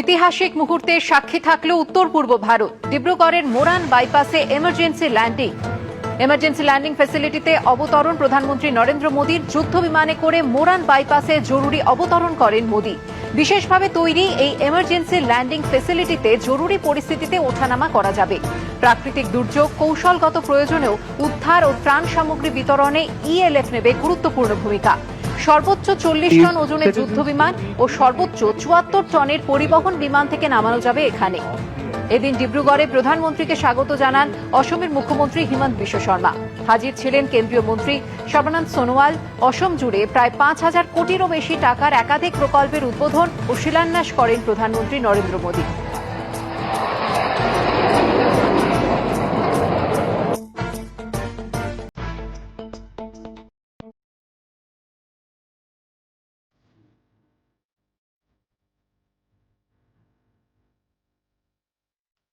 ঐতিহাসিক মুহূর্তের সাক্ষী থাকলো উত্তর পূর্ব ভারত। ডিব্রুগড়ের মোরান বাইপাসে এমার্জেন্সি ল্যান্ডিং ফ্যাসিলিটিতে অবতরণ প্রধানমন্ত্রী নরেন্দ্র মোদীর। যুদ্ধ বিমানে করে মোরান বাইপাসে জরুরি অবতরণ করেন মোদী। বিশেষভাবে তৈরি এই এমার্জেন্সি ল্যান্ডিং ফ্যাসিলিটিতে জরুরি পরিস্থিতিতে ওঠানামা করা যাবে। প্রাকৃতিক দুর্যোগ, কৌশলগত প্রয়োজনেও উদ্ধার ও ত্রাণ সামগ্রী বিতরণে ইএলএফ নেবে গুরুত্বপূর্ণ ভূমিকা। সর্বোচ্চ 40 টন ওজনের যুদ্ধ বিমান ও সর্বোচ্চ 74 টনের পরিবহন বিমান থেকে নামানো যাবে এখানে। এদিন ডিব্রুগড়ে প্রধানমন্ত্রীকে স্বাগত জানান অসমের মুখ্যমন্ত্রী হিমন্ত বিশ্ব শর্মা। হাজির ছিলেন কেন্দ্রীয় মন্ত্রী সর্বানন্দ সোনোয়াল। অসম জুড়ে প্রায় 5,000 কোটিরও বেশি টাকার একাধিক প্রকল্পের উদ্বোধন ও শিলান্যাস করেন প্রধানমন্ত্রী নরেন্দ্র মোদী।